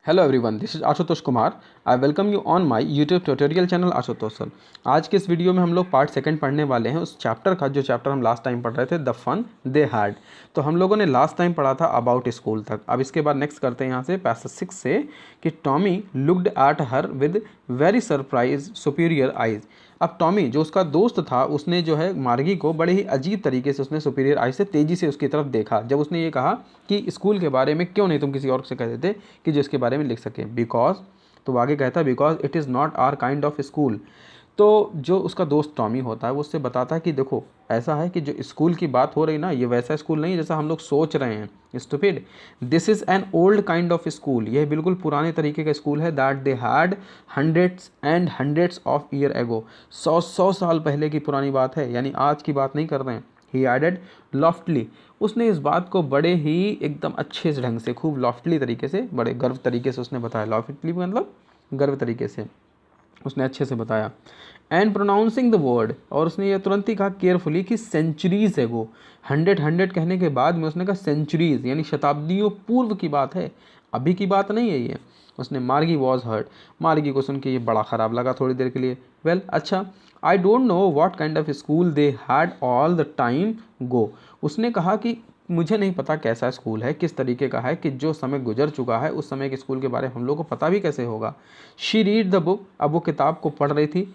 Hello everyone, this is Ashutosh Kumar. I welcome you on my YouTube tutorial channel Ashutosh sir. आज के इस video में हम लोग पार्ट सेकंड पढ़ने वाले हैं उस चैप्टर का जो चैप्टर हम लास्ट टाइम पढ़ रहे थे, द फन दे हैड। तो हम लोगों ने लास्ट टाइम पढ़ा था अबाउट स्कूल तक। अब इसके बाद नेक्स्ट करते हैं यहाँ से पैसेज 6 से कि Tommy looked at her with very surprise superior eyes. अब टॉमी जो उसका दोस्त था उसने जो है मार्गी को बड़े ही अजीब तरीके से उसने सुपीरियर आई से तेज़ी से उसकी तरफ देखा जब उसने ये कहा कि स्कूल के बारे में क्यों नहीं तुम किसी और से कह देते कि जो इसके बारे में लिख सके। बिकॉज, तो वो आगे कहता है because it is not our kind of school. तो जो उसका दोस्त टॉमी होता है वो उससे बताता है कि देखो ऐसा है कि जो स्कूल की बात हो रही ना, ये वैसा स्कूल नहीं है जैसा हम लोग सोच रहे हैं। Stupid, this is an old kind of school. यह बिल्कुल पुराने तरीके का स्कूल है। That they had hundreds and hundreds of year ago. 100 साल पहले की पुरानी बात है, यानी आज की बात नहीं कर रहे हैं। ही एडेड लॉफ्टली, उसने इस बात को बड़े ही एकदम अच्छे से ढंग से, खूब लॉफ्टली तरीके से, बड़े गर्व तरीके से उसने बताया। लॉफ्टली मतलब गर्व तरीके से उसने अच्छे से बताया। एंड प्रोनाउंसिंग द वर्ड, और उसने ये तुरंत ही कहा केयरफुली कि सेंचुरीज है वो। 100 कहने के बाद में उसने कहा सेंचुरीज, यानी शताब्दियों पूर्व की बात है, अभी की बात नहीं है ये। उसने मार्गी वॉज हर्ट, मार्गी को सुन के ये बड़ा ख़राब लगा थोड़ी देर के लिए। वेल अच्छा, I don't know what kind of school they had all the time go. उसने कहा कि मुझे नहीं पता कैसा स्कूल है, किस तरीके का है, कि जो समय गुजर चुका है उस समय के स्कूल के बारे में हम लोग को पता भी कैसे होगा। शी रीड द बुक, अब वो किताब को पढ़ रही थी।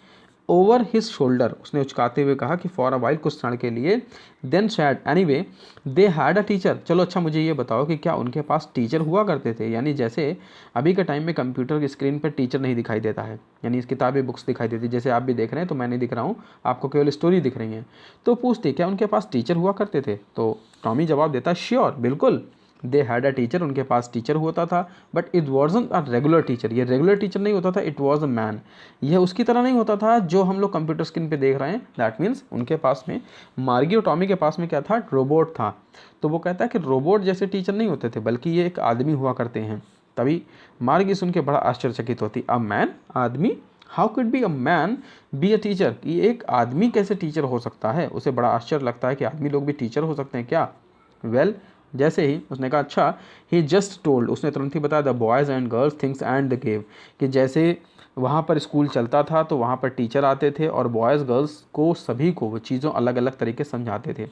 ओवर हिज शोल्डर, उसने उचकाते हुए कहा कि फॉर अ वाइल, कुछ क्षण के लिए। Then said anyway they had a teacher. चलो अच्छा मुझे ये बताओ कि क्या उनके पास टीचर हुआ करते थे? यानी जैसे अभी के टाइम में कंप्यूटर की स्क्रीन पर टीचर नहीं दिखाई देता है, यानी इस किताबें बुक्स दिखाई देती, जैसे आप भी देख रहे हैं तो मैं नहीं दिख रहा हूँ, आपको केवल स्टोरी दिख रही है। तो पूछते क्या उनके पास टीचर हुआ करते थे? तो टॉमी जवाब देता श्योर, बिल्कुल। दे हैड अ टीचर, उनके पास टीचर होता था, but it wasn't a regular teacher. ये रेगुलर टीचर नहीं होता था, इट वॉज अ मैन। यह उसकी तरह नहीं होता था जो हम लोग कंप्यूटर स्क्रीन पे देख रहे हैं। दैट मीन्स उनके पास में, मार्गी और टॉमी के पास में क्या था? रोबोट था। तो वो कहता है कि रोबोट जैसे टीचर नहीं होते थे, बल्कि ये एक आदमी हुआ करते हैं। तभी मार्गी सुन के बड़ा आश्चर्यचकित होती, अ मैन, आदमी, how could be a man be a teacher? कि एक आदमी कैसे टीचर हो सकता है? उसे बड़ा आश्चर्य लगता है कि आदमी लोग भी टीचर हो सकते हैं क्या? वेल, जैसे ही उसने कहा अच्छा, ही जस्ट टोल्ड, उसने तुरंत ही बताया, the boys and girls things and the gave, कि जैसे वहाँ पर स्कूल चलता था तो वहाँ पर टीचर आते थे और बॉयज़ गर्ल्स को सभी को वो चीज़ों अलग अलग तरीके से समझाते थे,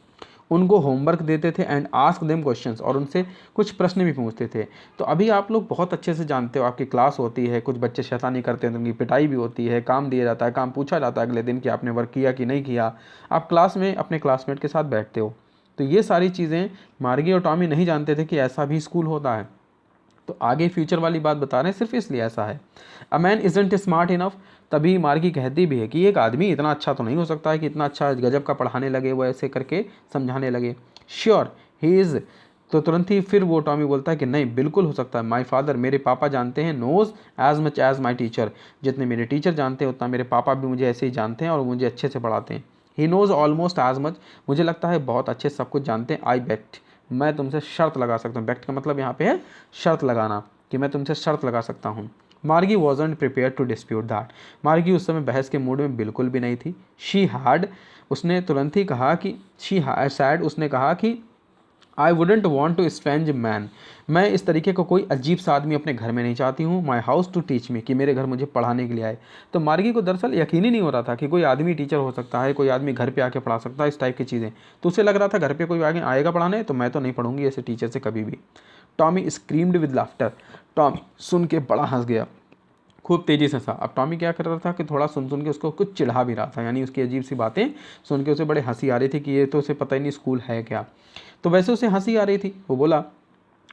उनको होमवर्क देते थे एंड आस्क देम क्वेश्चंस, और उनसे कुछ प्रश्न भी पूछते थे। तो अभी आप लोग बहुत अच्छे से जानते हो, आपकी क्लास होती है, कुछ बच्चे शैतानी करते हैं तो उनकी पिटाई भी होती है, काम दिया जाता है, काम पूछा जाता है अगले दिन कि आपने वर्क किया कि नहीं किया। आप क्लास में अपने क्लासमेट के साथ बैठते हो। तो ये सारी चीज़ें मार्गी और टॉमी नहीं जानते थे कि ऐसा भी स्कूल होता है। तो आगे फ्यूचर वाली बात बता रहे हैं, सिर्फ इसलिए ऐसा है। A man isn't smart enough, तभी मार्गी कहती भी है कि एक आदमी इतना अच्छा तो नहीं हो सकता है कि इतना अच्छा गजब का पढ़ाने लगे, वो ऐसे करके समझाने लगे। श्योर ही इज़, तो तुरंत ही फिर वो टॉमी बोलता है कि नहीं, बिल्कुल हो सकता है। माई फादर, मेरे पापा जानते हैं, knows as much as my teacher, जितने मेरे टीचर जानते हैं उतना मेरे पापा भी मुझे ऐसे ही जानते हैं और मुझे अच्छे से पढ़ाते हैं। He knows almost as much, मुझे लगता है बहुत अच्छे सब कुछ जानते हैं। आई बेट, मैं तुमसे शर्त लगा सकता हूँ। बेट का मतलब यहाँ पे है शर्त लगाना, कि मैं तुमसे शर्त लगा सकता हूँ। Margie wasn't prepared to dispute that, Margie उस समय बहस के मूड में बिल्कुल भी नहीं थी। शी हैड, उसने तुरंत ही कहा कि शी हैड सैड, उसने कहा कि I wouldn't want to strange man, मैं इस तरीके का कोई अजीब सा आदमी अपने घर में नहीं चाहती हूँ। My house to teach me, कि मेरे घर मुझे पढ़ाने के लिए आए। तो मार्गी को दरअसल यकीन ही नहीं हो रहा था कि कोई आदमी टीचर हो सकता है, कोई आदमी घर पे आके पढ़ा सकता है, इस टाइप की चीज़ें। तो उसे लग रहा था घर पे कोई आगे आएगा पढ़ाने तो मैं तो नहीं पढ़ूंगी ऐसे टीचर से कभी भी। Tommy screamed with laughter, Tommy सुन के बड़ा हंस गया खूब तेज़ी से सा। अब टॉमी क्या कर रहा था कि थोड़ा सुन सुन के उसको कुछ चिढ़ा भी रहा था, यानी उसकी अजीब सी बातें सुन के उसे बड़े हंसी आ रही थी कि ये तो उसे पता ही नहीं स्कूल है क्या। तो वैसे उसे हंसी आ रही थी। वो बोला,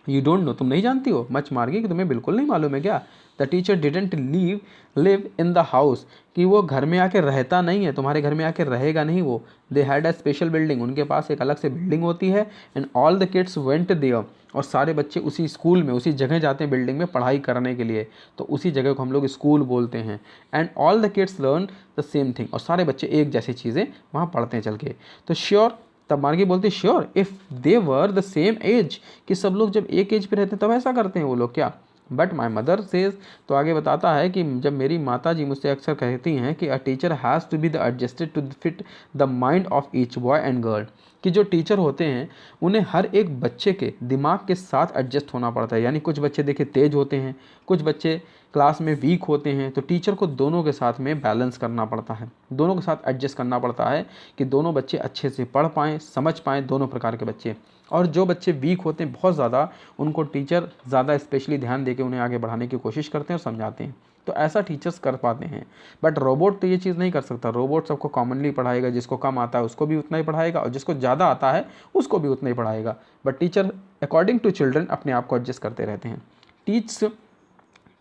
यू डोंट नो, तुम नहीं जानती हो, मच मार्गी, कि तुम्हें बिल्कुल नहीं मालूम है क्या? The teacher didn't live in the house, कि वो घर में आके रहता नहीं है, तुम्हारे घर में आके रहेगा नहीं वो। They had a special building, उनके पास एक अलग से बिल्डिंग होती है। And all the kids went there, और सारे बच्चे उसी स्कूल में, उसी जगह जाते हैं बिल्डिंग में पढ़ाई करने के लिए। तो उसी जगह को हम लोग स्कूल बोलते हैं। And all the kids learn the same thing, और सारे बच्चे एक जैसी चीज़ें वहाँ पढ़ते हैं चल के। तो श्योर, तब मार्गी बोलती sure if they were the same age, कि सब लोग जब एक एज पे रहते हैं तब ऐसा करते हैं वो लोग क्या? बट माई मदर सेज, तो आगे बताता है कि जब मेरी माता जी मुझसे अक्सर कहती हैं कि a teacher has to be the adjusted to fit the mind of each boy and girl, कि जो टीचर होते हैं उन्हें हर एक बच्चे के दिमाग के साथ एडजस्ट होना पड़ता है। यानी कुछ बच्चे देखिए तेज होते हैं, कुछ बच्चे क्लास में वीक होते हैं, तो टीचर को दोनों के साथ में बैलेंस करना पड़ता है, दोनों के साथ एडजस्ट करना पड़ता है कि दोनों बच्चे अच्छे से पढ़ पाएँ, समझ पाएँ, दोनों प्रकार के बच्चे। और जो बच्चे वीक होते हैं बहुत ज़्यादा, उनको टीचर ज़्यादा स्पेशली ध्यान देकर उन्हें आगे बढ़ाने की कोशिश करते हैं और समझाते हैं। तो ऐसा टीचर्स कर पाते हैं। बट रोबोट तो ये चीज़ नहीं कर सकता। रोबोट सबको कॉमनली पढ़ाएगा, जिसको कम आता है उसको भी उतना ही पढ़ाएगा और जिसको ज़्यादा आता है उसको भी उतना ही पढ़ाएगा। But teacher according to children अपने आप को एडजस्ट करते रहते हैं।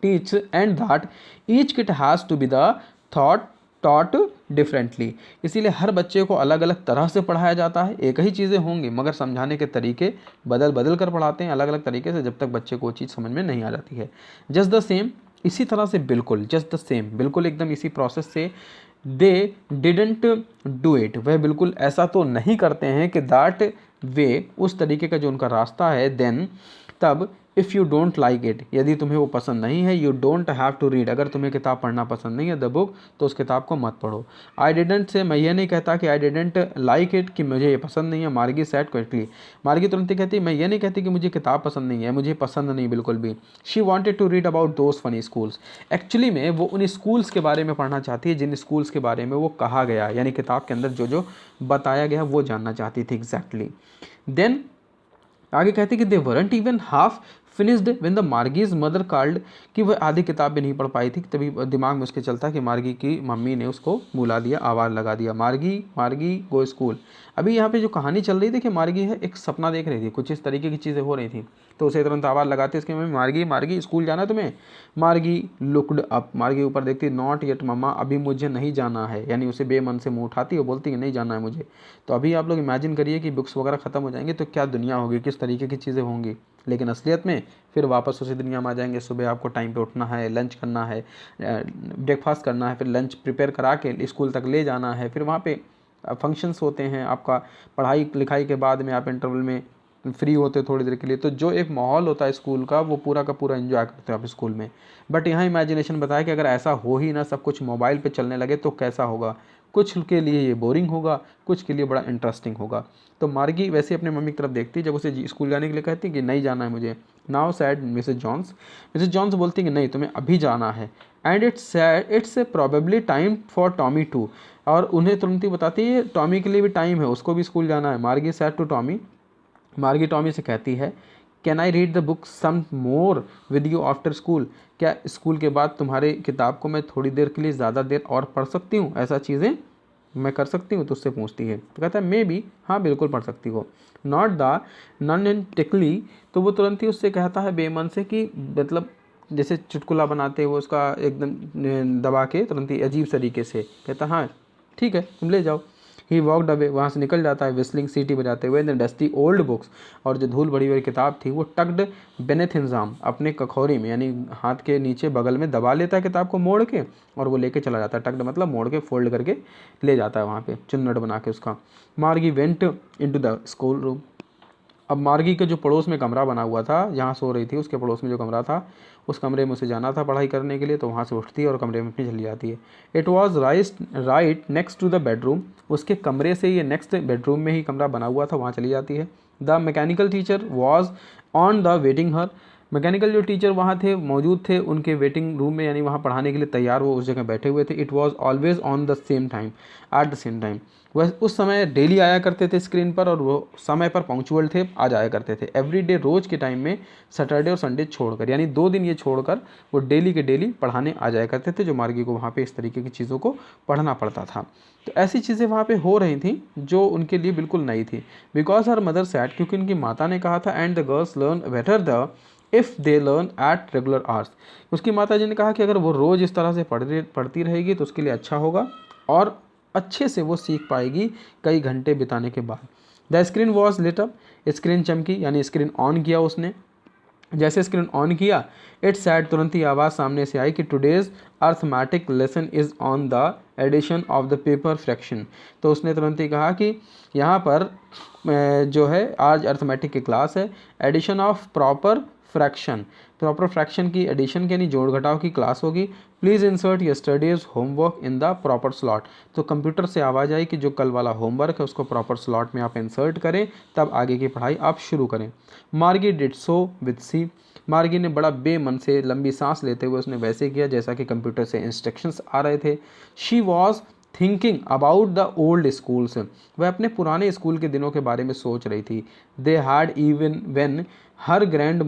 Teach and that each kid has to be the taught differently. इसीलिए हर बच्चे को अलग अलग तरह से पढ़ाया जाता है। एक ही चीज़ें होंगी मगर समझाने के तरीके बदल बदल कर पढ़ाते हैं अलग अलग तरीके से, जब तक बच्चे को वो चीज़ समझ में नहीं आ जाती है। जस्ट द सेम, इसी तरह से बिल्कुल जस्ट द सेम, बिल्कुल एकदम इसी प्रोसेस से दे डिडेंट डू इट, वह बिल्कुल ऐसा तो नहीं करते हैं कि दैट वे, उस तरीके का जो उनका रास्ता है, देन तब, if you don't like it, यदि तुम्हें वो पसंद नहीं है, you don't have to read, अगर तुम्हें किताब पढ़ना पसंद नहीं है, द बुक, तो उस किताब को मत पढ़ो। आई डिडेंट से, मैं ये नहीं कहता कि आई डिडेंट लाइक इट, कि मुझे ये पसंद नहीं है। मार्गी सेड क्विकली, मार्गी तुरंत ही कहती, मैं ये नहीं कहती कि मुझे किताब पसंद नहीं है, मुझे पसंद नहीं बिल्कुल भी। She wanted to read about those funny schools, actually में वो उन स्कूल्स के बारे में पढ़ना चाहती है जिन स्कूल्स के बारे में वो कहा गया, यानी किताब के अंदर जो जो बताया गया वो जानना चाहती थी एग्जैक्टली। देन आगे कहती कि they weren't even half finished when the Margie's mother called, कि वह आधी किताब भी नहीं पढ़ पाई थी, तभी दिमाग में उसके चलता कि मार्गी की मम्मी ने उसको बुला दिया, आवाज़ लगा दिया, मार्गी मार्गी गो स्कूल। अभी यहाँ पे जो कहानी चल रही थी कि मार्गी है एक सपना देख रही थी, कुछ इस तरीके की चीज़ें हो रही थी, तो उसे तुरंत आवाज़ लगाती इसकी मम्मी, मार्गी मार्गी स्कूल जाना है तुम्हें। मार्गी लुकड अप, मार्गी ऊपर देखती, नॉट येट मम्मा, अभी मुझे नहीं जाना है, यानी उसे बेमन से मुँह उठाती है, बोलती है नहीं जाना है मुझे। तो अभी आप लोग इमेजिन करिए कि बुक्स वगैरह ख़त्म हो जाएंगे तो क्या दुनिया होगी, किस तरीके की चीज़ें होंगी। लेकिन असलियत में फिर वापस उसी दुनिया में आ जाएंगे। सुबह आपको टाइम पे उठना है, लंच करना है, ब्रेकफास्ट करना है, फिर लंच प्रिपेयर करा के स्कूल तक ले जाना है, फिर वहाँ पे फंक्शंस होते हैं आपका, पढ़ाई लिखाई के बाद में आप इंटरवल में फ्री होते थोड़ी देर के लिए, तो जो एक माहौल होता है स्कूल का वो पूरा का पूरा एंजॉय करते हो आप स्कूल में। बट यहाँ इमेजिनेशन बताया कि अगर ऐसा हो ही ना, सब कुछ मोबाइल पे चलने लगे तो कैसा होगा। कुछ के लिए ये बोरिंग होगा, कुछ के लिए बड़ा इंटरेस्टिंग होगा। तो मार्गी वैसे अपने मम्मी की तरफ देखती, जब उसे स्कूल जाने के लिए कहती कि नहीं जाना है मुझे। नाउ सैड मिसेज जॉन्स बोलती कि नहीं तुम्हें अभी जाना है, and it's probably time for Tommy to, और उन्हें तुरंत ही बताती है टॉमी के लिए भी टाइम है, उसको भी स्कूल जाना है। Margie said to Tommy, Margie Tommy से कहती है, can I read the book some more with you after school, क्या स्कूल के बाद तुम्हारे किताब को मैं थोड़ी देर के लिए ज़्यादा देर और पढ़ सकती हूँ, ऐसा चीज़ें मैं कर सकती हूँ। तो उससे पूछती है, तो कहता है मे बी, हाँ बिल्कुल पढ़ सकती हो। नॉट द नन एंड टिकली, तो वो तुरंत ही उससे कहता है बेमन से कि मतलब जैसे चुटकुला बनाते हैं वो उसका एकदम दबा के तुरंत ही अजीब तरीके से कहता हाँ ठीक है तुम ले जाओ। ही वॉकड अवे, वहाँ से निकल जाता है विस्लिंग, सीटी बजाते हुए। द डस्टी ओल्ड बुक्स, और जो धूल भरी हुई किताब थी वो टक्ड बेनेथ इंजाम, अपने कखौरी में यानी हाथ के नीचे बगल में दबा लेता है किताब को मोड़ के, और वो लेके चला जाता है। टक्ड मतलब मोड़ के, फोल्ड करके ले जाता है वहाँ पे चुन्नट बना के उसका। मार्गी went into the school room, अब मार्गी के जो पड़ोस में कमरा बना हुआ था जहाँ सो रही थी, उसके पड़ोस में जो कमरा था उस कमरे में उसे जाना था पढ़ाई करने के लिए, तो वहाँ से उठती है और कमरे में अपनी चली जाती है। It was right next to the bedroom, उसके कमरे से ये नेक्स्ट बेडरूम में ही कमरा बना हुआ था, वहाँ चली जाती है। The mechanical teacher was on the waiting her, mechanical जो टीचर वहाँ थे मौजूद थे उनके वेटिंग रूम में, यानी वहाँ पढ़ाने के लिए तैयार वो उस जगह बैठे हुए थे। It was always on the same time, at the same time, वह उस समय डेली आया करते थे स्क्रीन पर, और वो समय पर पंक्चुअल थे, आ जाया करते थे। एवरी डे, रोज़ के टाइम में, सैटरडे और संडे छोड़कर, यानी 2 दिन ये छोड़कर वो डेली के डेली पढ़ाने आ जाया करते थे, जो मार्गी को वहाँ पे इस तरीके की चीज़ों को पढ़ना पड़ता था। तो ऐसी चीज़ें वहाँ पे हो रही थी जो उनके लिए बिल्कुल नई थी। बिकॉज हर मदर सैड, क्योंकि उनकी माता ने कहा था, and the girls learn better the if they learn at regular hours, उसकी माता जी ने कहा कि अगर वो रोज़ इस तरह से पढ़ती रहेगी तो उसके लिए अच्छा होगा, और अच्छे से वो सीख पाएगी कई घंटे बिताने के बाद। The screen was lit up, screen चमकी, यानी स्क्रीन ऑन किया उसने। जैसे स्क्रीन ऑन किया, इट सैड, तुरंत ही आवाज़ सामने से आई कि today's arithmetic lesson is on the addition of the paper fraction, तो उसने तुरंत ही कहा कि यहाँ पर जो है आज अर्थमेटिक की क्लास है, addition of proper fraction, proper fraction की एडिशन के यानी जोड़ घटाव की क्लास होगी। Please insert yesterday's homework in the proper slot. तो कंप्यूटर से आवाज़ आई कि जो कल वाला होमवर्क है उसको प्रॉपर स्लॉट में आप इंसर्ट करें, तब आगे की पढ़ाई आप शुरू करें। मार्गी डिड सो विद सी। मार्गी ने बड़ा बेमन से लंबी सांस लेते हुए उसने वैसे किया जैसा कि कंप्यूटर से इंस्ट्रक्शंस आ रहे थे। She was thinking about the old schools. वह अपने पुराने स्कूल के दिनों के बारे में सोच रही थी। They had even when her grand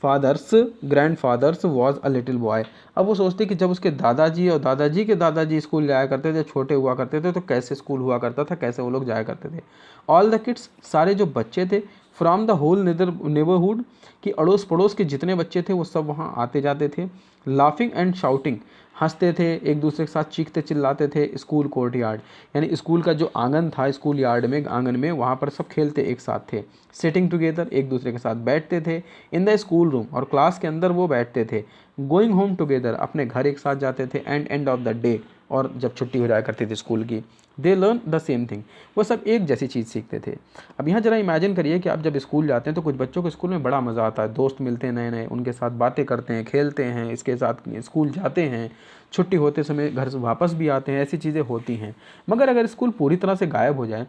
fathers was a little boy. अब वो सोचती कि जब उसके दादाजी और दादाजी के दादाजी स्कूल जाया करते थे, छोटे हुआ करते थे, तो कैसे स्कूल हुआ करता था, कैसे वो लोग जाया करते थे। ऑल द किड्स, सारे जो बच्चे थे, फ्रॉम द होल नेबरहुड, कि अड़ोस पड़ोस के जितने बच्चे थे वो सब वहाँ आते जाते थे। लाफिंग एंड शाउटिंग, हंसते थे, एक दूसरे के साथ चीखते चिल्लाते थे। स्कूल कोर्ट यार्ड, यानी स्कूल का जो आंगन था, स्कूल यार्ड में, आंगन में, वहाँ पर सब खेलते एक साथ थे। सिटिंग टुगेदर, एक दूसरे के साथ बैठते थे। इन द स्कूल रूम, और क्लास के अंदर वो बैठते थे। गोइंग होम टुगेदर, अपने घर एक साथ जाते थे। एंड ऑफ द डे, और जब छुट्टी हो जाया करती थी स्कूल की। They learn the same thing, वो सब एक जैसी चीज़ सीखते थे। अब यहाँ जरा इमेजिन करिए कि आप जब स्कूल जाते हैं तो कुछ बच्चों को स्कूल में बड़ा मज़ा आता है, दोस्त मिलते हैं नए नए, उनके साथ बातें करते हैं, खेलते हैं, इसके साथ स्कूल जाते हैं, छुट्टी होते समय घर से वापस भी आते हैं, ऐसी चीज़ें होती हैं। मगर अगर स्कूल पूरी तरह से गायब हो जाए,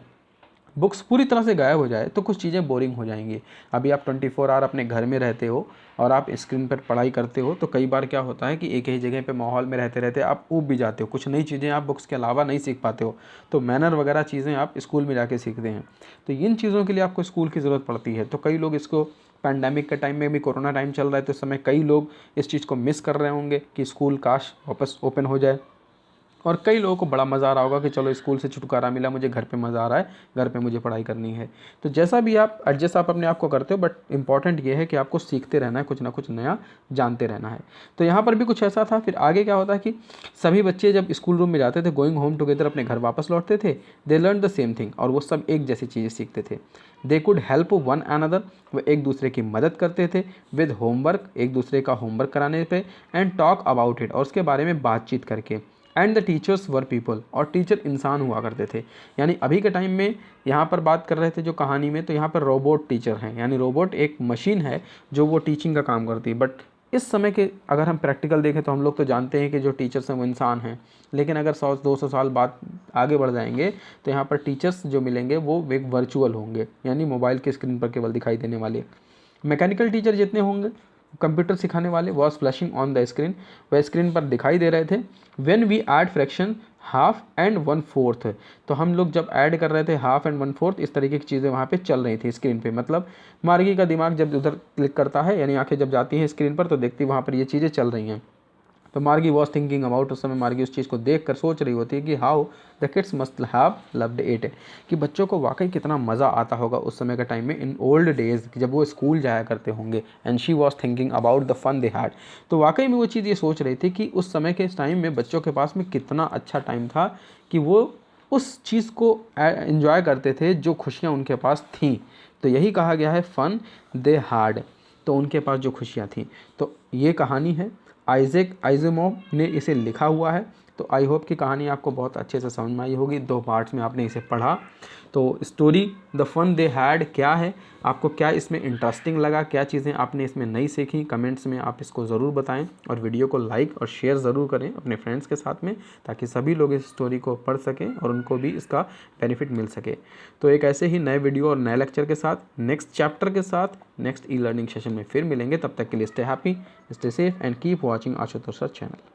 बुक्स पूरी तरह से गायब हो जाए, तो कुछ चीज़ें बोरिंग हो जाएंगी। अभी आप 24 आवर अपने घर में रहते हो और आप स्क्रीन पर पढ़ाई करते हो, तो कई बार क्या होता है कि एक ही जगह पे माहौल में रहते रहते आप ऊब भी जाते हो, कुछ नई चीज़ें आप बुक्स के अलावा नहीं सीख पाते हो। तो मैनर वगैरह चीज़ें आप स्कूल में जाके सीखते हैं। तो इन चीज़ों के लिए आपको स्कूल की ज़रूरत पड़ती है। तो कई लोग इसको, पैंडेमिक के टाइम में भी, कोरोना टाइम चल रहा है तो इस समय कई लोग इस चीज़ को मिस कर रहे होंगे कि स्कूल काश वापस ओपन हो जाए। और कई लोगों को बड़ा मज़ा आ रहा होगा कि चलो स्कूल से छुटकारा मिला, मुझे घर पे मज़ा आ रहा है, घर पे मुझे पढ़ाई करनी है। तो जैसा भी आप एडजस्ट आप अपने आप को करते हो, बट इंपॉर्टेंट ये है कि आपको सीखते रहना है, कुछ ना कुछ नया जानते रहना है। तो यहाँ पर भी कुछ ऐसा था। फिर आगे क्या होता है कि सभी बच्चे जब स्कूल रूम में जाते थे, गोइंग होम टुगेदर, अपने घर वापस लौटते थे। They learn the same thing, और वो सब एक जैसी चीज़ें सीखते थे। They could help one another, वो एक दूसरे की मदद करते थे। विद होमवर्क, एक दूसरे का होमवर्क कराने पे। एंड टॉक अबाउट इट, और उसके बारे में बातचीत करके। And the teachers were people, और टीचर इंसान हुआ करते थे। यानी अभी के टाइम में यहाँ पर बात कर रहे थे जो कहानी में, तो यहाँ पर रोबोट टीचर हैं, यानी रोबोट एक मशीन है जो वो टीचिंग का काम करती है। बट इस समय के अगर हम प्रैक्टिकल देखें तो हम लोग तो जानते हैं कि जो टीचर्स हैं वो इंसान हैं। लेकिन अगर 100-200 साल बाद आगे बढ़ जाएंगे तो यहाँ पर टीचर्स जो मिलेंगे वो एक वर्चुअल होंगे, यानी मोबाइल के स्क्रीन पर केवल दिखाई देने वाले। मैकेनिकल टीचर जितने होंगे, कंप्यूटर सिखाने वाले, was flashing on the screen, वह स्क्रीन पर दिखाई दे रहे थे। When we add fraction half and 1/4, तो हम लोग जब ऐड कर रहे थे हाफ एंड 1/4, इस तरीके की चीज़ें वहाँ पे चल रही थी स्क्रीन पे। मतलब मार्गी का दिमाग जब उधर क्लिक करता है, यानी आंखें जब जाती हैं स्क्रीन पर, तो देखती वहाँ पर ये चीज़ें चल रही हैं। तो मार्गी वॉज थिंकिंग अबाउट, उस समय मार्गी उस चीज़ को देख कर सोच रही होती है कि how the kids must have loved it, कि बच्चों को वाकई कितना मज़ा आता होगा उस समय के टाइम में, इन ओल्ड डेज, जब वो स्कूल जाया करते होंगे। And she was thinking about the fun they had, तो वाकई में वो चीज़ ये सोच रही थी कि उस समय के टाइम में बच्चों के पास में कितना अच्छा टाइम था, कि वो उस चीज़ को एंजॉय करते थे जो खुशियाँ उनके पास थीं। तो यही कहा गया है, फन दे हैड, तो उनके पास जो खुशियाँ थीं। तो ये कहानी है, आइजैक आइज़ेमोव ने इसे लिखा हुआ है। तो आई होप कि कहानी आपको बहुत अच्छे से समझ में आई होगी। 2 पार्ट्स में आपने इसे पढ़ा। तो story the fun they had क्या है, आपको क्या इसमें इंटरेस्टिंग लगा, क्या चीज़ें आपने इसमें नई सीखी, कमेंट्स में आप इसको ज़रूर बताएं। और वीडियो को लाइक और शेयर ज़रूर करें अपने फ्रेंड्स के साथ में, ताकि सभी लोग इस स्टोरी को पढ़ सकें और उनको भी इसका बेनिफिट मिल सके। तो एक ऐसे ही नए वीडियो और नए लेक्चर के साथ, नेक्स्ट चैप्टर के साथ, नेक्स्ट ई लर्निंग सेशन में फिर मिलेंगे। तब तक के लिए stay happy, stay safe and keep watching Ashutosh sir channel.